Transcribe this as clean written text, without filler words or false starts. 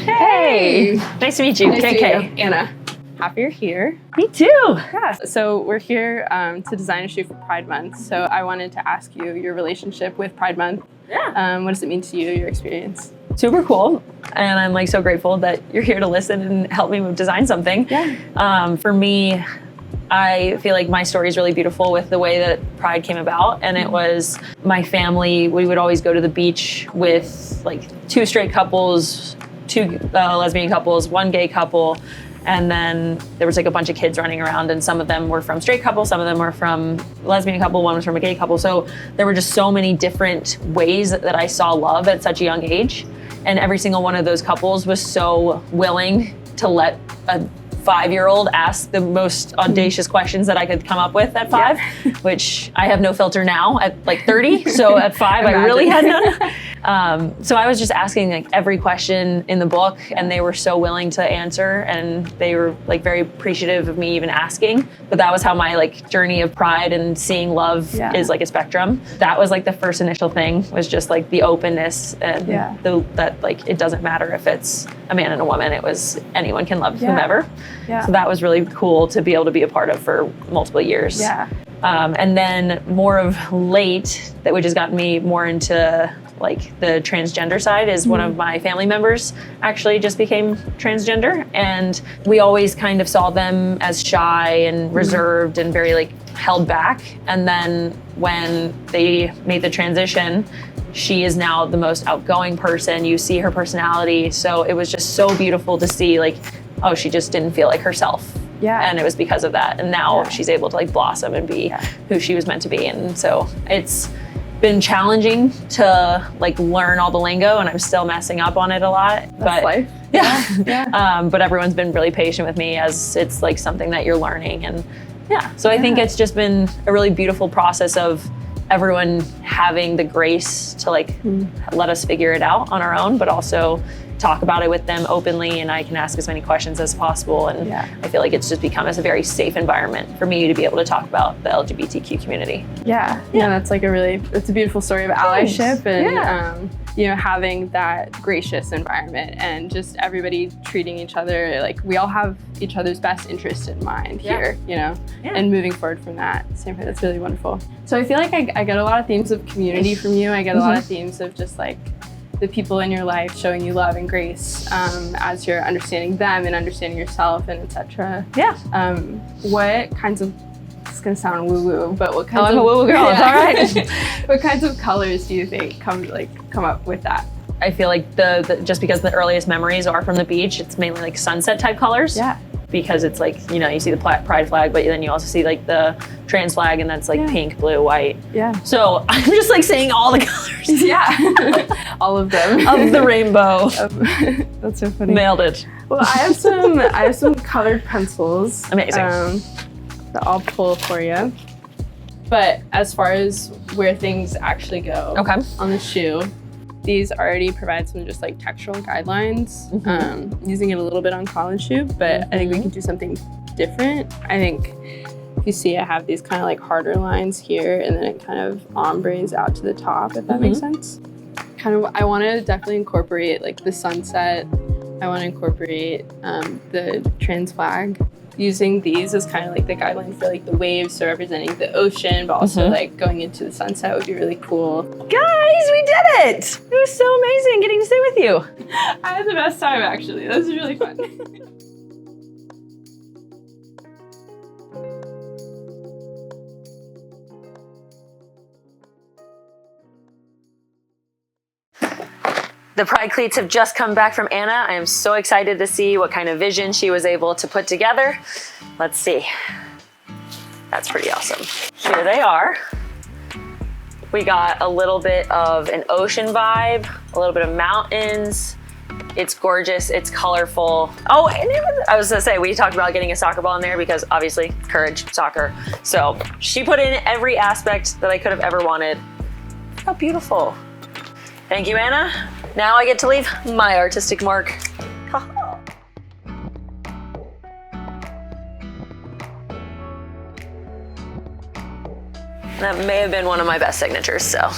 Hey. Nice to meet you, Nice KK. to meet you, Anna. Happy you're here. Me too. Yeah. So we're here to design a shoe for Pride Month. So I wanted to ask you your relationship with Pride Month. Yeah. What does it mean to you, your experience? Super cool. And I'm like so grateful that you're here to listen and help me design something. Yeah. For me, I feel like my story is really beautiful with the way that Pride came about. And it was my family, we would always go to the beach with like 2 straight couples, 2 lesbian couples, 1 gay couple. And then there was like a bunch of kids running around, and some of them were from straight couples, some of them were from lesbian couple, one was from a gay couple. So there were just so many different ways that I saw love at such a young age. And every single one of those couples was so willing to let a 5-year-old ask the most audacious questions that I could come up with at 5, which I have no filter now at like 30. So at 5, I really had none. So I was just asking like every question in the book, and they were so willing to answer, and they were like very appreciative of me even asking. But that was how my like journey of Pride and seeing love is like a spectrum. That was like the first initial thing, was just like the openness and that like it doesn't matter if it's a man and a woman. It was anyone can love whomever. Yeah. So that was really cool to be able to be a part of for multiple years. Yeah. And then more of late, that which has gotten me more into like the transgender side, is one of my family members actually just became transgender. And we always kind of saw them as shy and reserved and very like held back. And then when they made the transition, she is now the most outgoing person. You see her personality. So it was just so beautiful to see like, oh, she just didn't feel like herself. Yeah. And it was because of that. And now she's able to like blossom and be who she was meant to be. And so it's been challenging to like learn all the lingo, and I'm still messing up on it a lot. That's life. Yeah. But everyone's been really patient with me, as it's like something that you're learning. And so I think it's just been a really beautiful process of everyone having the grace to like let us figure it out on our own, but also talk about it with them openly, and I can ask as many questions as possible. And I feel like it's just become a very safe environment for me to be able to talk about the LGBTQ community. Yeah, that's like it's a beautiful story of allyship and you know, having that gracious environment and just everybody treating each other like we all have each other's best interest in mind here, you know, and moving forward from that. Same thing, that's really wonderful. So I feel like I get a lot of themes of community from you. I get a lot of themes of just like the people in your life showing you love and grace as you're understanding them and understanding yourself and etc. What kinds of, it's gonna sound woo-woo, but what kinds I'm a woo-woo girl, it's all right. What kinds of colors do you think come up with that? I feel like the just because the earliest memories are from the beach, it's mainly like sunset type colors. Yeah. Because it's like, you know, you see the pride flag, but then you also see like the trans flag, and that's like pink, blue, white. Yeah. So I'm just like saying all the colors. Yeah. All of them. Of the rainbow. That's so funny. Nailed it. Well, I have some colored pencils. Amazing. That I'll pull for you. But as far as where things actually go on the shoe, these already provide some just like textural guidelines, using it a little bit on college shoe, but I think we can do something different. I think if you see, I have these kind of like harder lines here, and then it kind of ombres out to the top, if that makes sense. I want to definitely incorporate like the sunset. I want to incorporate the trans flag. Using these as kind of like the guideline for like the waves, so representing the ocean, but also like going into the sunset would be really cool. Guys, we did it! It was so amazing getting to stay with you. I had the best time, actually. This was really fun. The Pride Cleats have just come back from Anna. I am so excited to see what kind of vision she was able to put together. Let's see. That's pretty awesome. Here they are. We got a little bit of an ocean vibe, a little bit of mountains. It's gorgeous, it's colorful. Oh, and I was gonna say, we talked about getting a soccer ball in there because obviously courage, soccer. So she put in every aspect that I could have ever wanted. How beautiful. Thank you, Anna. Now I get to leave my artistic mark. That may have been one of my best signatures, so.